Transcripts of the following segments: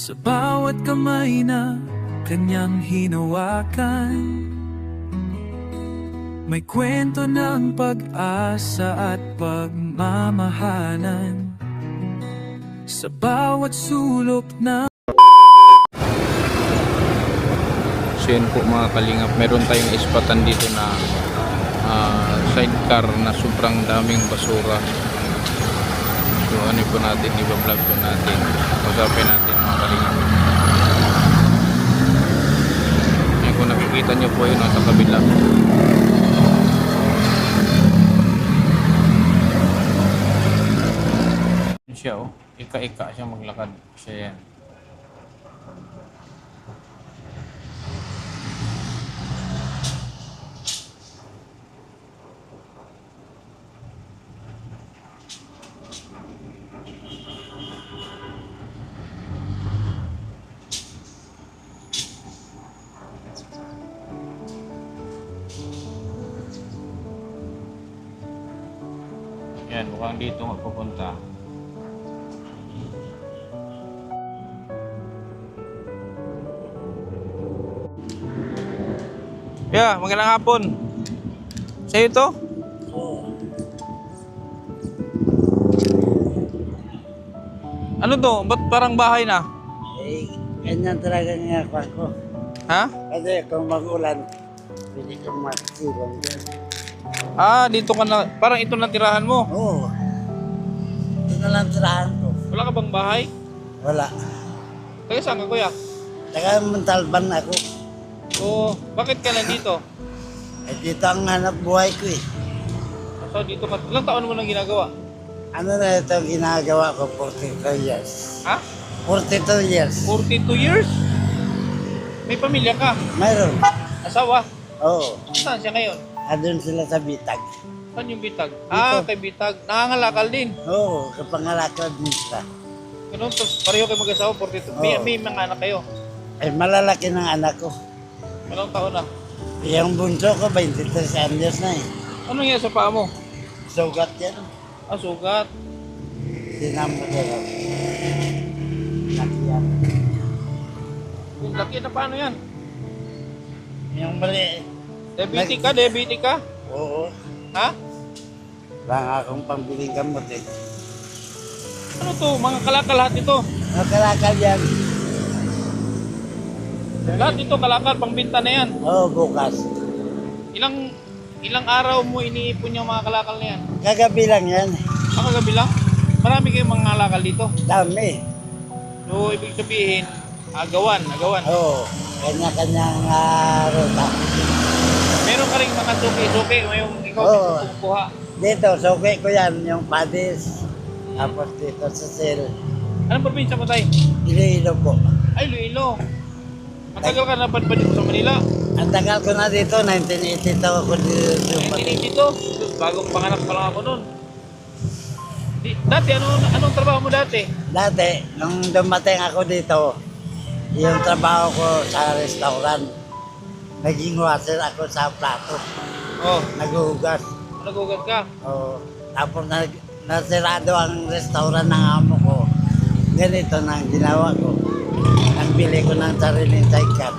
Sa bawat kamay na kanyang hinawakan, may kwento ng pag-asa at pagmamahalan. Sa bawat sulok na So yun po mga kalingap, meron tayong ispatan dito na sidecar na sobrang daming basura. So ano po natin, iba-vlog po natin, usapin natin mga kalingap. Yan, kung nakikita nyo po yun sa kabila, siya ika-ika siya maglakad siya. Yan yan, mukhang dito magpupunta. Yeah, magandang hapon. Sa'yo ito? Oo. Ano to? Ba't parang bahay na? Eh, ganyan talaga nga ko. Ha? Kasi kung mag-ulan, pwede kang masisilong dyan. Ah, dito ka na. Parang ito na tirahan mo. Oo. Ito na lang tirahan ko. Wala ka bang bahay? Wala. Taga saan ka, kuya? Taga Montalban ako. Oo. Bakit ka nandito? Eh, dito ang hanap buhay ko eh. So, dito ka. Ilang taon mo nang ginagawa? Ano na ito ang ginagawa ko? 42 years. Ha? 42 years. 42 years? May pamilya ka? Mayroon. Asawa? Oo. Saan siya ngayon? Andun sila sa Bitag. Saan yung Bitag? Ah, kay Bitag. Nangangalakal din. Oo, kapangalakad din sila. Ganun, tapos pareho kayo mag-asawa, 42. May mga anak kayo. Eh, malalaki ng anak ko. Anong taon na? Yung bunso ko, 23 anyos na eh. Ano nangyari sa paa mo? Sugat yan. Ah, sugat. Sinamo nila. Nakiyan. Yung laki na paano yan? Yung mali. Diabetic ka? Diabetic ka? Oo. Ha? Wala akong pambiling gamot eh. Ano to? Mga kalakal lahat ito. Nakalakal yan. Lahat ito kalakal, pangbinta na yan. Oo, bukas. Ilang araw mo iniipon yung mga kalakal na yan? Kagabi lang yan. Ang kagabi lang? Marami kayong mga kalakal dito. Dami. So, ibig sabihin, agawan. Oo. Kanya-kanyang ruta. Meron ka rin mga suki-suki, yung ikaw Oo. kukuha. Dito, suki ko yan. Yung padis. Tapos dito sa sil. Anong probinsya mo tayo? Iloilo po. Ay, Iloilo. Matagal ka na ba dito sa Manila? Ang tagal ko na dito. 1982 ako dito. 1982. Bagong panganak pa lang ako noon. Dati, anong trabaho mo dati? Dati, nung dumating ako dito, yung trabaho ko sa restaurant. Naging washer ako sa plato. Oh, Naghuhugas. nagugat ka. Oo. Tapos nasirado ang restaurant ng amo ko. Ganito na ang ginawa ko. Nagbili ko ng sariling sidecar.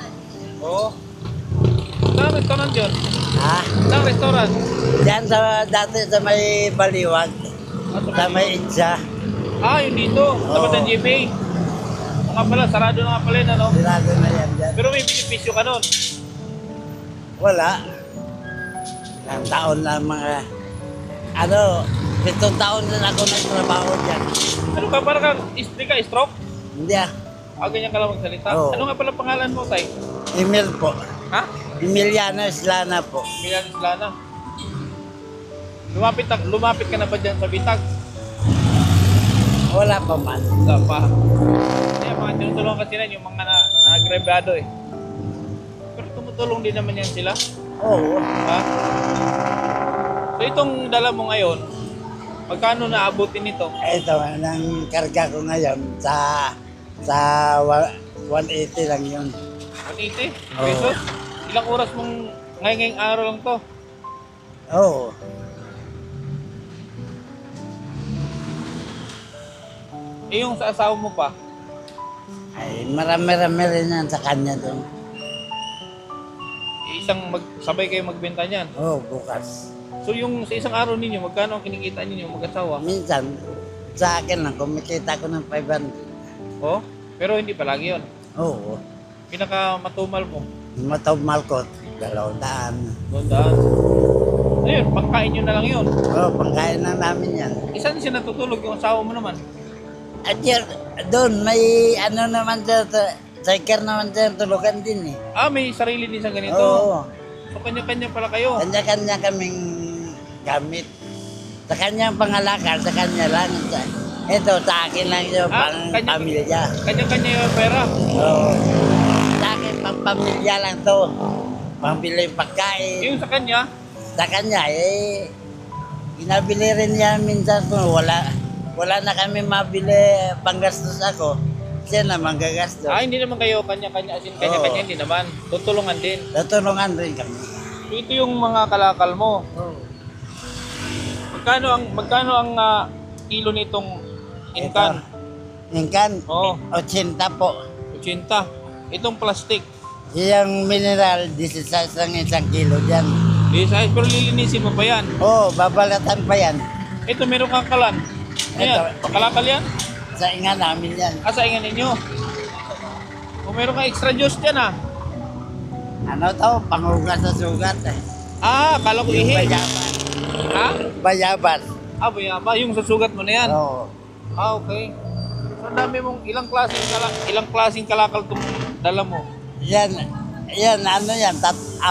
Oo. Saan restaurant yun? Ha? Saan restaurant? Diyan dati sa may Baliwag. Sa may Itza. Ah, yun dito. Tapat ng GMA. Nga pala, sarado na nga pala yun, ano? Sirado na yan dyan. Pero may benepisyo ka nun. Wala. Ilang taon na mga... 7 taon na ako nagtrabaho dyan. Ano ka, parang kang stroke? Hindi ah. Ah, ganyan ka lang magsalita. Oo. Ano nga pala pangalan mo, tay? Emil po. Ha? Emiliano Islana po. Milan Islana. Lumapit ka na ba dyan sa Bitag? Wala pa man. Wala pa. Kaya mga tinutulungan kasi na yung mga nagrebado eh. Pero tumutulong din naman yan sila. Oo. Ha? So itong dala mo ngayon, magkano naabutin nito? Ito, ang karga ko ngayon sa 180 lang yun. 180 Oo. pesos? Ilang oras mong ngayong araw lang to? Oo. Eh yung sa asawa mo pa, Ay, marami-rami rin yan sa kanya doon. Sabay kayo magbenta niyan. Oo, bukas. So yung sa isang araw ninyo, magkano ang kinikita ninyo mag-asawa? Minsan, sa akin lang, kumikita ko ng 500. Oh, pero hindi palagi yun. Oo, Pinaka-matumal mo, matawmal ko, 200. doon daan. Ayun, pangkain nyo na lang yun. Oo, pangkain na namin yan. Saan siya natutulog yung asawa mo naman? At yun, doon, may ano naman dyan, striker naman dyan, tulugan din eh. Ah, may sarili din sa ganito. Oo, So kanya-kanya pala kayo. kanya-kanya kaming gamit. Sa kanyang pangalakal, sa kanya lang. Ito, sa akin lang yung pamilya. Kanya-kanya yung pera. Oo. Sa akin, pang pamilya lang to. Pambili pagkain. Yung sa kanya, Sa kanya, eh, inabili rin niya minsan kung wala na kami mabili, panggastos ako. Siya naman gagastos. hindi naman kayo kanya-kanya, as in kanya-kanya, hindi naman. Tutulungan din. Tutulungan rin kami. So, ito yung mga kalakal mo. Magkano ang kilo nitong inkan? Inkan, Oo, 80 po. 80. Itong plastic. Yung mineral, 16 lang 1 kilo dyan. Size, pero lilinisin mo pa yan. Oo, babalatan pa yan. Ito, meron kang kalan. Ayan, Ito. kalakal yan. Sa inga namin yan. Asaingan ninyo. Kung meron kang extra juice dyan Ano to? Pangugas sa sugat eh. Kala ko Yung ihi. bayaban. Ha? Bayaban. Bayaba, yung sasugat mo na yan. Oo. Okay. So, ang dami mong ilang klaseng kalakal itong dala mo? Yan, ano yan, 4.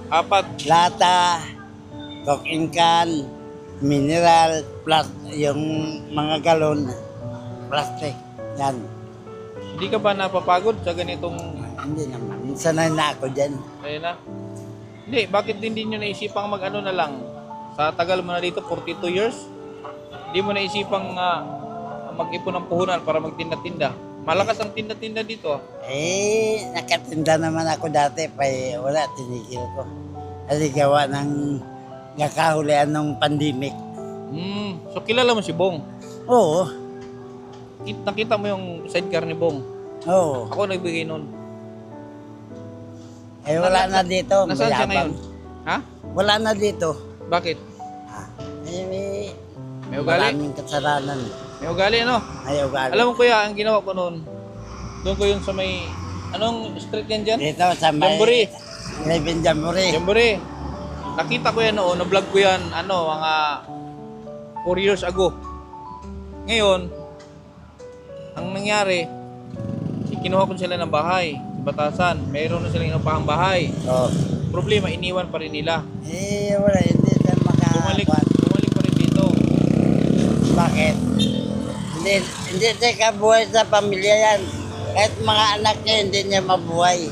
4. Lata, coke can, mineral, plus yung mga galon, plastic. Yan. Hindi ka ba napapagod sa ganitong... Hindi naman. Sanay na ako dyan. Ayun na. Hindi, bakit hindi nyo naisipang mag-ano na lang? Sa tagal mo na dito, 42 years, hindi mo naisipang mag-ipon ng puhunan para magtinda-tinda. Malakas ang tinda-tinda dito. Eh, nakatinda naman ako dati, pa wala, tinigil ko. Kasi gawa ng nakahulian ng pandemic. So kilala mo si Bong. Oo, Nakita mo yung sidecar ni Bong. oo. Ako nagbigay nun. Eh, wala na dito. Nasaan siya mayabang. ngayon? Ha? Wala na dito. Bakit? Eh, May ugali? maraming kasalanan. May ugali, ano? Ay, ugali. Alam mo kuya, ang ginawa ko noon, doon ko yun sa may... Anong street yan dyan? Dito sa may... Jamboree. Eleven Jamboree. Jamboree. Nakita ko yan noon, na-vlog ko yan, mga 4 years ago. Ngayon, ang nangyari, kinuha ko sila ng bahay, sa Batasan. Mayroon na silang inupahang bahay. Oh. Problema, iniwan pa rin nila. Eh, wala. Hindi na Bumalik pa rin dito. Bakit? Hindi siya kabuhay sa pamilya yan. Kahit mga anak niya, hindi niya mabuhay.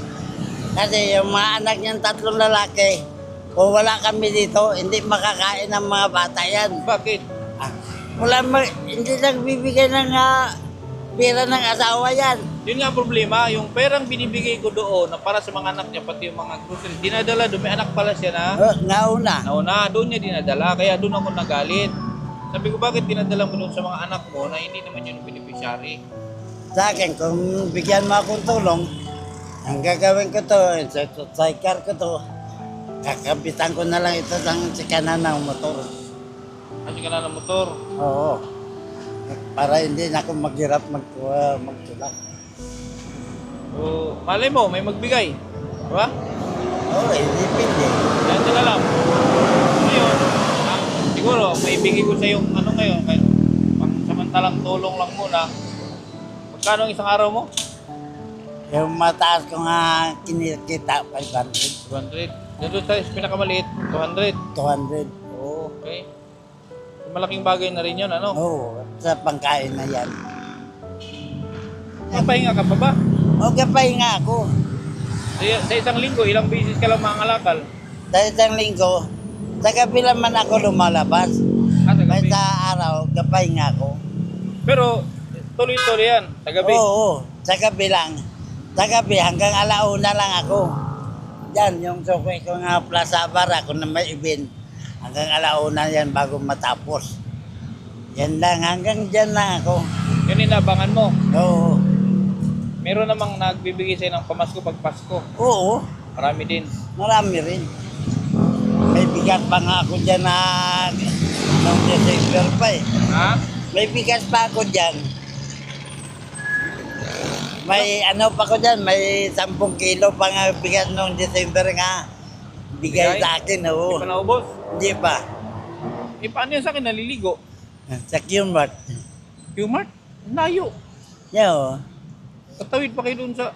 Kasi yung mga anak niyang 3 lalaki, kung wala kami dito, hindi makakain ng mga bata yan. Bakit? Hindi nagbibigay ng pera ng asawa yan. Yun nga ang problema, yung perang binibigay ko doon na para sa mga anak niya, pati yung mga groceries, dinadala doon. May anak pala siya na Nauna. nauna, doon niya dinadala. Kaya doon ako nagalit. Sabi ko, bakit dinadala mo doon sa mga anak mo na hindi naman yun yung beneficiary? Sa akin, kung bigyan mo akong tulong, ang gagawin ko to, sa sidecar ko to, kakabitan ko na lang ito sa kanan ng motor. Kasi ka na ng motor. Oo. Para hindi na ako maghirap magtulak. So, malay mo, may magbigay. Diba? Oo, hindi pindi. Yan sila lang. Ngayon, siguro, maibigay ko sa yung ano ngayon, kahit pang samantalang tulong lang muna. Magkano ang isang araw mo? Yung mataas ko nga kinikita, 500. 200. Doon sa pinakamaliit, 200. 200. Oo, okay. So, malaking bagay na rin yun, ano? Oo, sa pangkain na yan. Mapahinga ka pa ba? O kapahinga ako. Sa isang linggo, ilang beses ka lang mangalakal? Sa isang linggo, sa gabi naman ako lumalabas. Sa May gabi. sa araw, kapahinga ako. Pero, tuloy-tuloy yan, sa gabi. Oo, sa gabi lang. Sa gabi, hanggang alauna lang ako. Yan, yung sukoy ko nga Plaza Bar, ako na may event. Hanggang alauna yan bago matapos. Yan lang, hanggang dyan lang ako. Yun inabangan mo. Oo. Meron namang nagbibigay sa'yo ng pamasko pag Pasko. Oo, Marami din. marami rin. May bigas pa nga ako dyan na noong December pa eh. Ha? May bigas pa ako dyan. May ano pa ko dyan, may 10 kilo pa nga bigas noong December nga. Bigay Bigay? sa akin, oo. Hindi pa naubos? Hindi pa. Eh, paano yan sa akin? Naliligo? Sa Qmart. Qmart? Layo. Yan o. Tatawid pa kayo doon sa...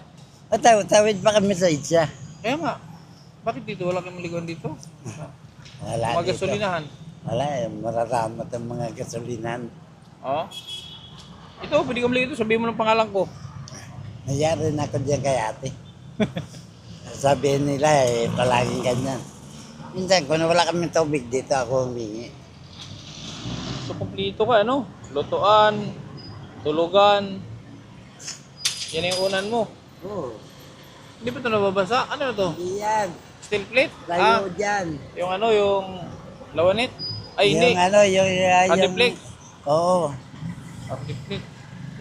Tawid pa kami sa isya. Kaya nga. Bakit dito? Wala kayong maliguan dito? Wala Mga dito. gasolinahan. Wala eh, mararamat ang mga gasolinan. Oo. Ito, pwede ka maligo dito. Sabihin mo ng pangalan ko. Nayari na ako dyan kay ate. Sabihin nila eh, palaging ganyan. Minsan, kung wala kami tubig dito, ako humingi. So, kumplito ka, ano? Lutuan, tulugan. Yan yung unan mo. Oo. Hindi ba ito nababasa? Ano na to? Hindi yan. Steel plate? Layo dyan. Yung ano, yung lawanit? Ay, hindi. Yung ano, yung... Antiplex? Oo. Antiplex.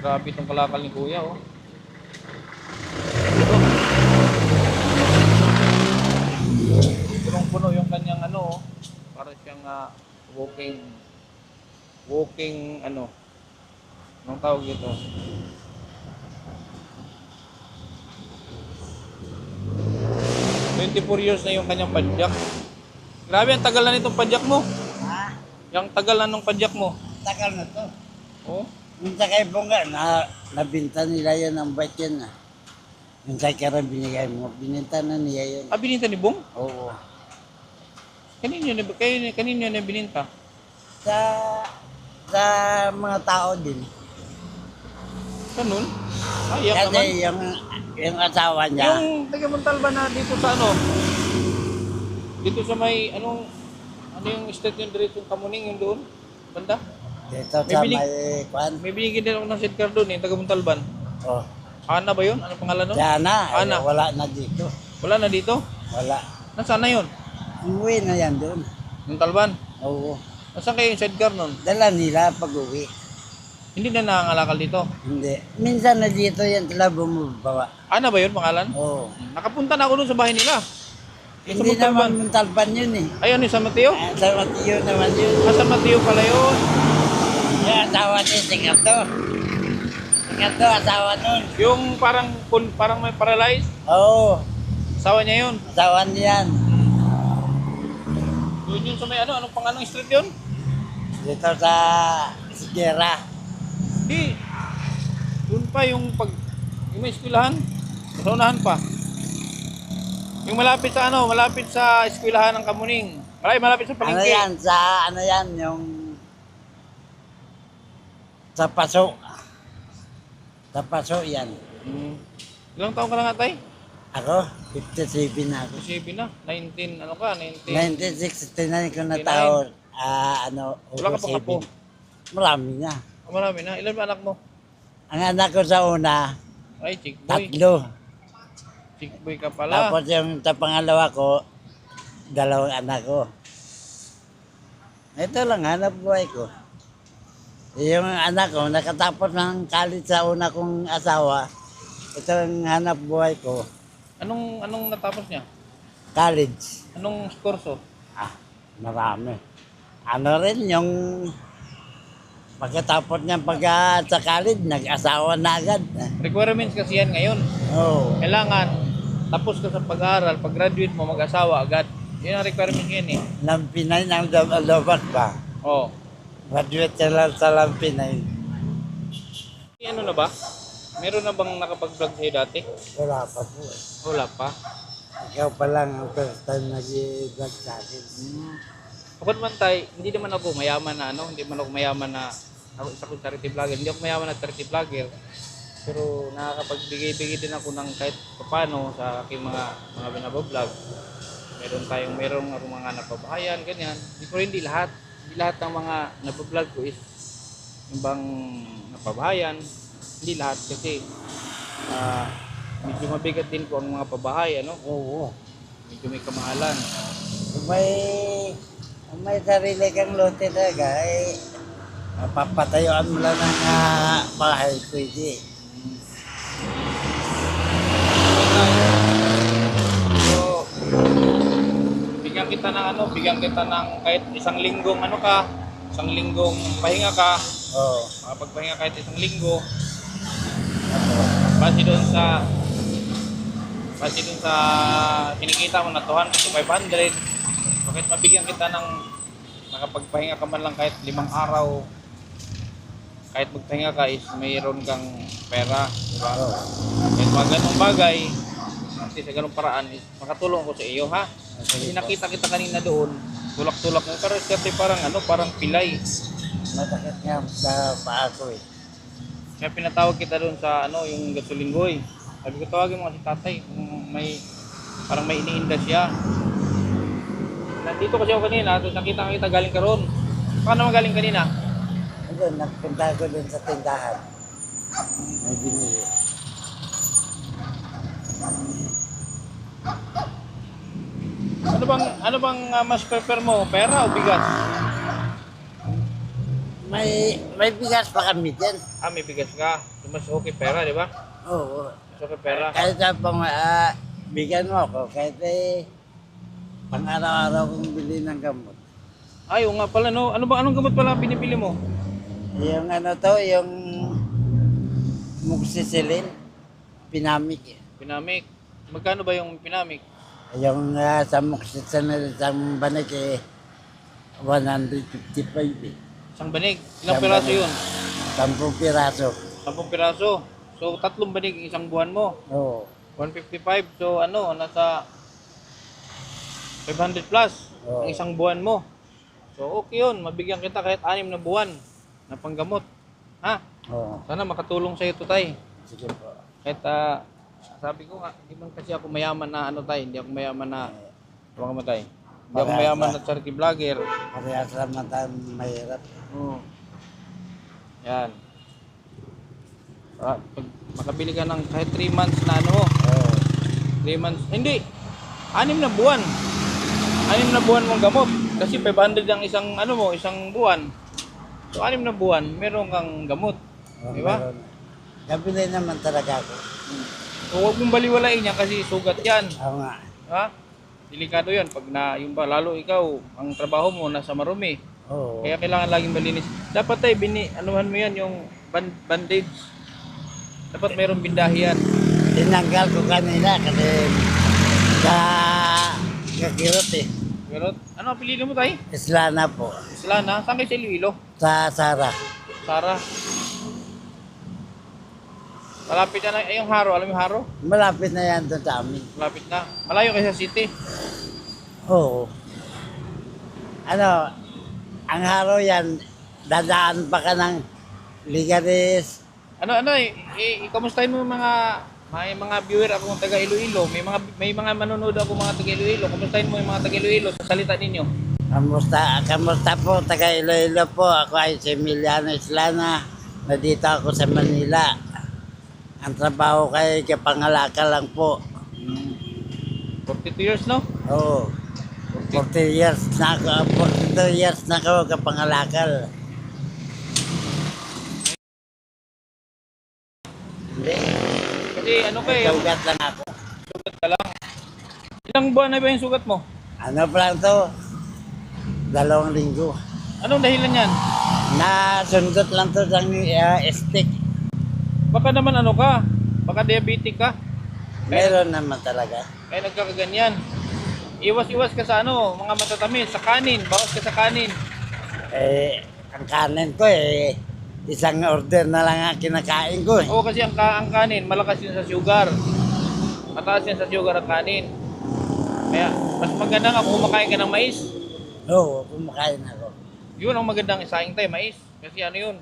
Grabe itong kalakal ni Kuya, oh. Punong-puno yung kanyang ano, oh. Para siyang walking, ano, anong tawag ito? "24 years na yung kanyang padyak." Grabe, ang tagal na nitong padyak mo. Ha? Yung tagal na nung padyak mo. Takal na to. Oh. Minsan kay Bunga, nabinta nila yan ang bait yan ah. Minsan kaya binigay mo, bininta na niya yun. Ah, bininta ni Bong? Oo. Kanino na bininta? Sa mga tao din. Ganun? Ay, yak naman. Kasi yung asawa niya, Yung taga-Montalban na dito sa ano? Dito sa may, ano yung street yung diretso Kamuning, yung doon? Banda? dito May sa binig- may kwan. May binigyan din ako ng sidecar doon, yung taga-Montalban. Oh, Ana ba yun? Ano pangalan nun? sana, Ana. wala na dito. Wala na dito? Wala. Nasaan na yun? Umuwi na yan doon. Montalban? Oo. Nasaan kayo yung sidecar nun? Dala nila pag-uwi. Hindi na nangangalakal dito. Hindi. Minsan na dito yan sila bumubawa. Ana ba yun pangalan? Oo. Nakapunta na ako doon sa bahay nila. Yung sa Hindi Montalban. naman Montalban yun eh. Ay, ano yung San Mateo? Sa Mateo naman yun. Ah, San Mateo pala yun. Yung asawa niya, Singato. Singato, asawa nun. Yung parang may paralyzed. Oo. Asawa niya yun. Asawa niya yan. Doon yun sa may ano, anong street yun? Dito sa Sigera. Di. Doon pa yung may eskwelahan. Sa unahan pa. Yung malapit sa eskwelahan ng Kamuning. Malapit sa Ano palengke. yan? Yung... Sa Paso. Sa Paso yan. Ilang taon ka na nga, tay? Ako, 57 na ako. 7 na. 19, ano ka? 1969 ko na 69. taon. Wala ka pang apo? Marami na. Oh, marami na. Ilan ba anak mo? Ang anak ko sa una, Ay, chick boy. 3. Chick boy ka pala. Tapos yung sa pangalawa ko, 2 anak ko. Ito lang, hanap buhay ko. Yung anak ko, nakatapos ng college sa una kong asawa. Ito ang hanap buhay ko, Anong natapos niya? college. Anong kurso? Marami. Ano rin yung pagkatapos niya sa college, nag-asawa na agad. Requirements kasi yan ngayon. Oo. Kailangan tapos ka sa pag-aaral, pag-graduate mo, mag-asawa agad. Yun ang requirement yan eh. Lampinay ng lobat ba? Oh. Graduate ka lang sa Lampinay. Ano na ba? Meron na bang nakapag-vlog sa'yo dati? Wala pa po eh. Wala pa. Ikaw pa lang ang first time nag-vlog sa akin. Ako naman tay, hindi naman ako mayaman na hindi man ako mayaman na ako isa kong charity vlogger. Hindi ako mayaman na charity vlogger. Pero nakakapagbigay-bigay din ako ng kahit paano sa aking mga binabablog. Merong ako mga napabahayan, ganyan. Hindi lahat. Hindi lahat ng mga nabablog ko is yung bang napabahayan. Hindi lahat kasi medyo mabigat din po ang mga pabahay, ano? Oo. Medyo may kamahalan. Kung may sarili kang lote talaga, papatayuan mo lang ng bahay, pwede. ano, bigyan kita ng kahit isang linggong ano ka, isang linggong pahinga ka, Oo. makapagpahinga kahit isang linggo. Base doon sa kinikita mo na 200 to 500. Bakit mabigyan kita ng makapagpahinga ka man lang kahit 5 araw. Kahit magpahinga ka is mayroon kang pera, di ba? Oo. Kahit mga ganong bagay, kasi sa ganong paraan is makatulong ko sa iyo, ha? Kasi nakita kita kanina doon, tulak-tulak mo, pero kasi parang pilay. Masakit nga sa paa ko eh. Kaya pinatawag kita doon sa yung gasoline boy. Sabi ko tawagin mo kasi tatay kung parang may iniinda siya. Nandito kasi ako kanina, tapos nakita kita galing ka ron. Paano naman galing kanina? Ayun, nagpunta ko dun sa tindahan. May binili. Ano bang mas prefer mo, pera o bigas? May bigas pa kami dyan. May bigas ka. So, mas okay pera, di ba? Oo. Mas okay pera. Kahit sa bigyan mo ako, kahit pang araw-araw kong bili ng gamot. Ay, oo nga pala, no? Anong gamot pala pinipili mo? Yung yung Moxicillin, Pinamic. Pinamik. Magkano ba yung pinamik? Yung sa Moxicillin, isang banig 155 eh. Isang banig. Ilang Isang piraso banig. yun? 10 piraso. 10 piraso. So, 3 banig isang buwan mo. Oo. 155. So, nasa 500 plus Oo. ang isang buwan mo. So, okay yun. Mabigyan kita kahit 6 na buwan na panggamot. Ha? Oo. Sana makatulong sa'yo to, tay. Sige po. Kahit, sabi ko nga, hindi man kasi ako mayaman na tay. Hindi ako mayaman na, huwag mo tay. Hindi ako Parehas mayaman na. na charity vlogger. Parehas naman tayo mahirap. Oo. Yan. Pag makabili ka ng kahit 3 months na Oo. 3 months, hindi, 6 na buwan. 6 na buwan mong gamot. Kasi 500 ang isang buwan. So 6 na buwan, meron kang gamot. Di ba? Meron. Kabili naman talaga ako. So huwag mong baliwalain yan kasi sugat yan. Oo nga. Ha? Delikado yan. Pag lalo ikaw, ang trabaho mo nasa marumi. Oo. Kaya kailangan laging malinis. Dapat tayo, anuhan mo yan, yung bandage. Dapat mayroong bindahi yan. Tinanggal ko kanina kasi kakirot eh. Pero, ano apelido mo tayo? Islana po. Islana? Saan kayo sa Iloilo? Sa Sara. Sara. Malapit na yung Haro. Alam mo yung Haro? Malapit na yan doon sa amin. Malapit na. Malayo kayo sa city. Oo. Ang haro yan, dadaan pa ka ng Ligares. Kamustahin mo may mga viewer ako taga Iloilo. May mga manonood ako mga taga Iloilo. Kamustahin mo yung mga taga Iloilo sa salita ninyo. Kamusta po, taga Iloilo po. Ako ay si Emiliano Islana. Nandito ako sa Manila. Ang trabaho kay kapangalaka lang po. 42 years, no? Oo. 40 years na ako, 42 years na ako kapangalakal. Hindi, Kasi sugat lang ako. sugat ka lang. Ilang buwan na ba yung sugat mo? Ano pa lang to? 2 linggo. Anong dahilan yan? Nasundot lang to ng stick. Baka naman baka diabetic ka. Meron naman talaga. Kaya nagkakaganyan. Iwas-iwas ka sa mga matatamis, sa kanin. Bawas ka sa kanin. Ang kanin ko isang order na lang ang kinakain ko. Oo, kasi ang kanin, malakas yun sa sugar. Mataas yan sa sugar ang kanin. Kaya, mas maganda nga kung kumakain ka ng mais. Oo, kumakain ako. Yun ang magandang isaing tayo, mais. Kasi yun.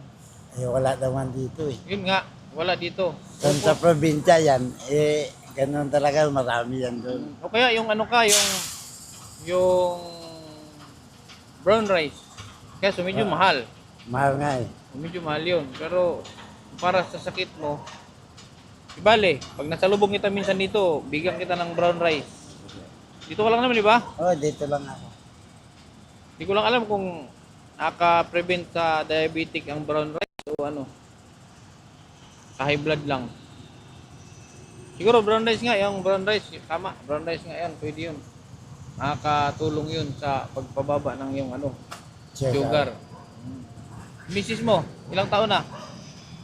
Wala naman dito eh. Yun nga, wala dito. Doon sa probinsya yan, ganun talaga, marami yan doon. O kaya yung yung brown rice. Kaya medyo mahal. Mahal nga eh. Medyo mahal yun. Pero para sa sakit mo, ibale, pag nasalubong kita minsan dito, bigyan kita ng brown rice. Dito ka lang naman, di ba? Oo, dito lang ako. Hindi ko lang alam kung naka-prevent sa diabetic ang brown rice o sa high blood lang. Siguro brown rice nga, yung brown rice, tama, brown rice nga yan, pwede yun. Nakakatulong yun sa pagpababa ng yung ano, sugar. Misis mo, ilang taon na?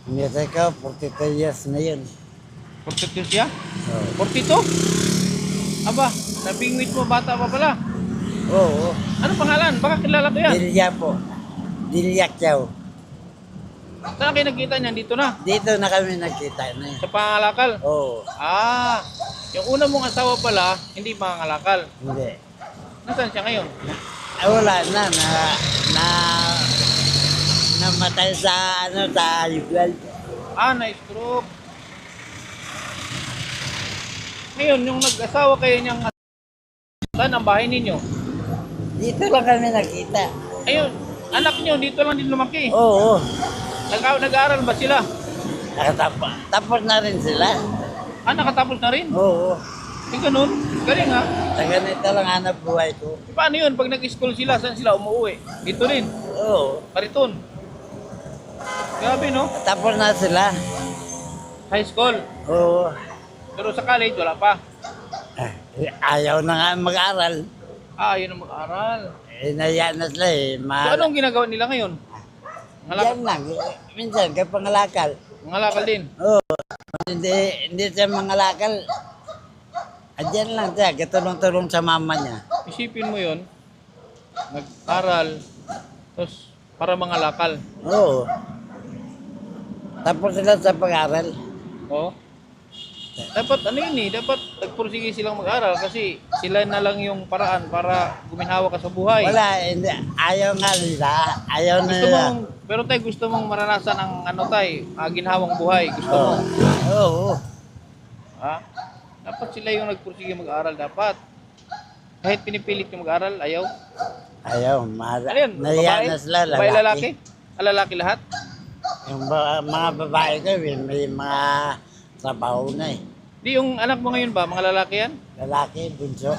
Miyasa ko, 42 years na yun. 42 siya? Oo. 42? Aba, nabingwit mo, bata pa pala. Oo. Ano pangalan? Baka kilala ko yan. Dilya po. Dilya Chow. Saan kayo nagkita niyan? Dito na. Dito na kami nagkita na. Sa pangalakal. Oo. Ah, yung una mong asawa pala, hindi pangalakal. Hindi. Nasaan siya ngayon? Wala na namatay sa ano sa Yugal. Ah, na-stroke. Ngayon, yung nag-asawa kayo niyang saan ang bahay ninyo? Dito lang kami nakita. Ayun, anak niyo dito lang din lumaki. Oo. Nag-aaral ba sila? Tapos na rin sila. Ah, nakatapos na rin? Oo. Yung ganun, galing ha. Sa ganito lang hanap buhay ko. Paano yun? Pag nag-school sila, saan sila umuwi? Dito rin, Oo. Kariton. Grabe no? Tapos na sila. High school. Oo. Pero sa college, wala pa. Ayaw na nga mag-aral. Ah, yun ang mag-aaral. Naya na sila eh. So anong ginagawa nila ngayon? Ngalakal, Yan lang. Minsan kay pangalakal. ngalakal din. Hindi siya mangalakal. Diyan lang siya. Katulong-tulong sa mama niya. Isipin mo yun, nag-aral, tapos para mangalakal. Oo. Tapos sila sa pag-aral. Oh. Dapat ano yun eh, dapat nagpursige silang mag-aral kasi sila na lang yung paraan para guminhawa ka sa buhay. Wala, hindi. Ayaw nga nila. Ayaw na Gusto nila. mong, pero tayo gusto mong maranasan ang ano tayo, ginhawang buhay. Gusto mo. Oo. Ha? Dapat sila yung nagpursige mag-aral dapat. Kahit pinipilit yung mag-aral, ayaw. Ayaw. Ano yun? Naiya Babae? na sila, Babae, lalaki? lalaki. Lalaki lahat? Yung mga babae ko, may mga trabaho na eh. Di yung anak mo ngayon ba, mga lalaki yan? Lalaki, bunso.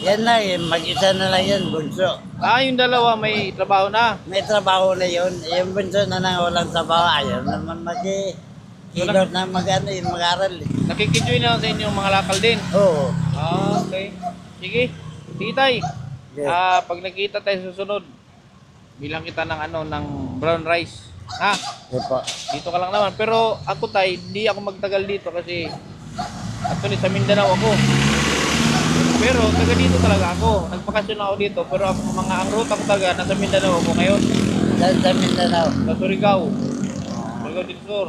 Yan na eh, mag-isa na lang yan, bunso. Ah, yung dalawa may trabaho na. May trabaho na yun. Yung bunso na nang walang trabaho, ayaw naman mag-hilot na mag-aral eh. Nakikidjoy na lang sa inyong mga lakal din. Oo. Ah, okay. Sige, sige tay. Yes. Pag nakita tayo sa susunod, bilang kita ng ano, ng brown rice. Ha? Di po. Dito ka lang naman. Pero ako tay, hindi ako magtagal dito kasi actually sa Mindanao ako. Pero taga dito talaga ako. Nagpakasyon ako dito. Pero ang ang route ako taga, nasa Mindanao ako ngayon. Saan sa Mindanao? Sa Surigao. Surigao del Sur.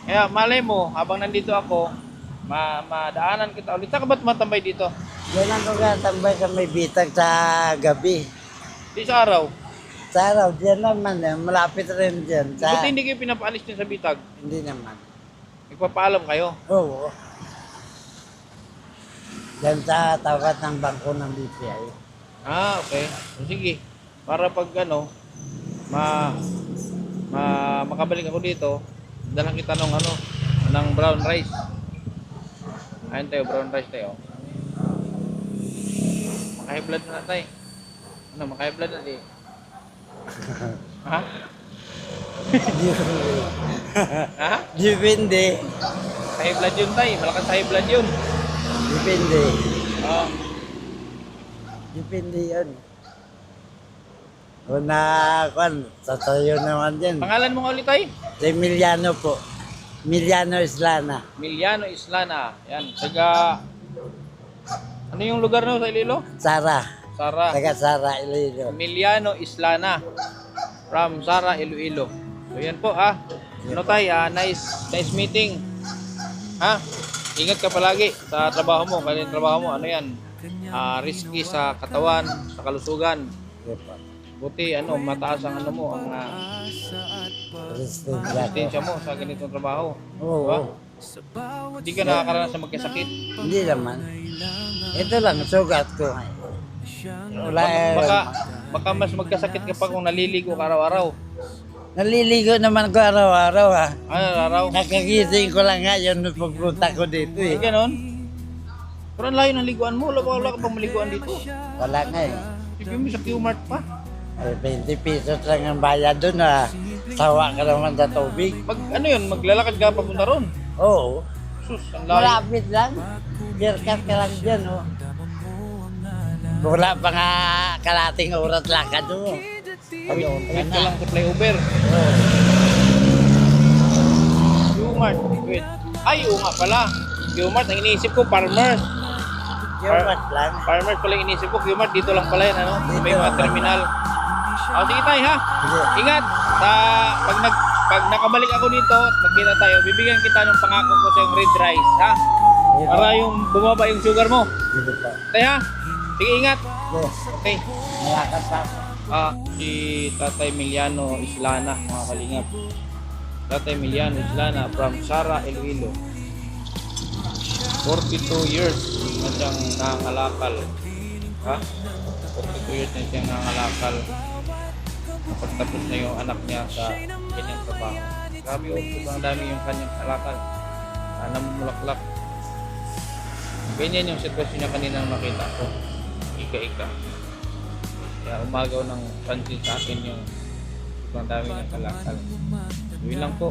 Kaya malay mo, habang nandito ako, madaanan kita ulit. Saan ka ba't matambay dito? Yan ang tambay sa may bitag sa gabi. Di sa araw. Sa araw, diyan naman eh. Malapit rin diyan. Buti hindi kayo pinapaalis din sa bitag. Hindi naman. Nagpapaalam kayo. Oo. Diyan sa tapat ng bangko ng BPI. Ah, okay. So, sige. Para pag ano, makabalik ako dito, dalang kita ng ano, ng brown rice. Ayun tayo, brown rice tayo. Maka-high blood na tayo. Ano, maka-high blood na tayo. Ha? Ha? Depende. High blood yun tayo. Malakas sa high blood yun. Depende. Oo. Depende yun. Una, tatayo naman dyan. Pangalan mo nga ulit tayo? Si Emiliano po. Emiliano Islana. Miliano Islana. Yan. Taga... Ano yung lugar no sa Iloilo? Sara. Sara. Taga Sara, Iloilo. Emiliano Islana from Sara, Iloilo. So yan po Ano tayo, nice meeting. Ha? Ingat ka palagi sa trabaho mo. Kasi yung trabaho mo, ano yan? Risky sa katawan, sa kalusugan. Buti mataas ang ano mo, ang resistensya mo sa ganitong trabaho. Oo. Diba? Hindi ka nakakaranas sa magkasakit. Hindi naman. Ito lang, sugat ko. Wala Baka mas magkasakit ka pa kung naliligo ka araw-araw. Naliligo naman ko araw-araw ha. Ano araw? Nakagising ko lang nga yun nung pagpunta ko dito eh. Ganon. Pero ang layo ng liguan mo. Wala ka pang maliguan dito. Wala nga eh. Ibig mo sa Q-Mart pa. 20 pesos lang ang bayad doon ha. Sawa ka naman sa tubig. Maglalakad ka papunta ron. Oo. Sus, ang layo. Malapit lang. Birkat ka lang dyan oh. Wala pa nga kalating oras lakad mo. Wait ka lang sa flyover. Qmart, wait. Ay, oo nga pala. Qmart, ang iniisip ko, farmers. Yumat lang. Farmers pala yung iniisip ko. Qmart, dito lang pala yan, ano? May mga terminal. O, sige tayo, ha? Ingat. Pag nakabalik ako dito at magkita tayo, bibigyan kita ng pangako ko sa yung red rice, ha? Para yung bumaba yung sugar mo. Dito pa. Tayo, ha? Sige, ingat. Okay. Malakad pa ako. Si Tatay Emiliano Islana, mga kalingap. Tatay Emiliano Islana from Sara, Iloilo. 42 years na siyang nangangalakal. Ha? 42 years na siyang nangangalakal. Napagtapos na yung anak niya sa kanyang trabaho. Grabe o, sobrang dami yung kanyang kalakal. Namumulaklak. Ganyan yung sitwasyon niya kanina na makita ko. Ika-ika. Kaya umagaw ng pansin sa akin yung sobrang dami ng kalakal. Yun lang po.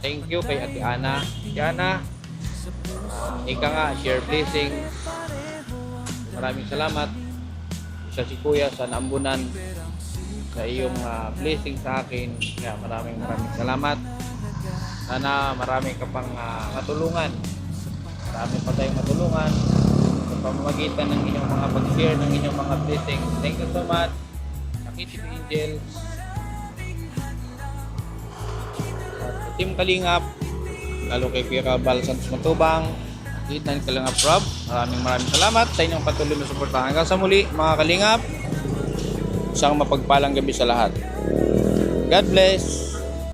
Thank you kay Ate Ana. Ate Ana, ika nga, share blessing. Maraming salamat. Isa si Kuya sa naambunan sa iyong blessing sa akin. Kaya maraming salamat. Sana marami ka pang matulungan. Marami pa tayong matulungan sa pamamagitan ng inyong mga pag-share ng inyong mga blessing. Thank you so much. Nakitip Angels. Team Kalingap, lalo kay Kuya Cabal Santos Matubang, Hitan Kalingap Rob, maraming salamat sa inyong patuloy na suporta. Hanggang sa muli mga Kalingap, isang mapagpalang gabi sa lahat. God bless.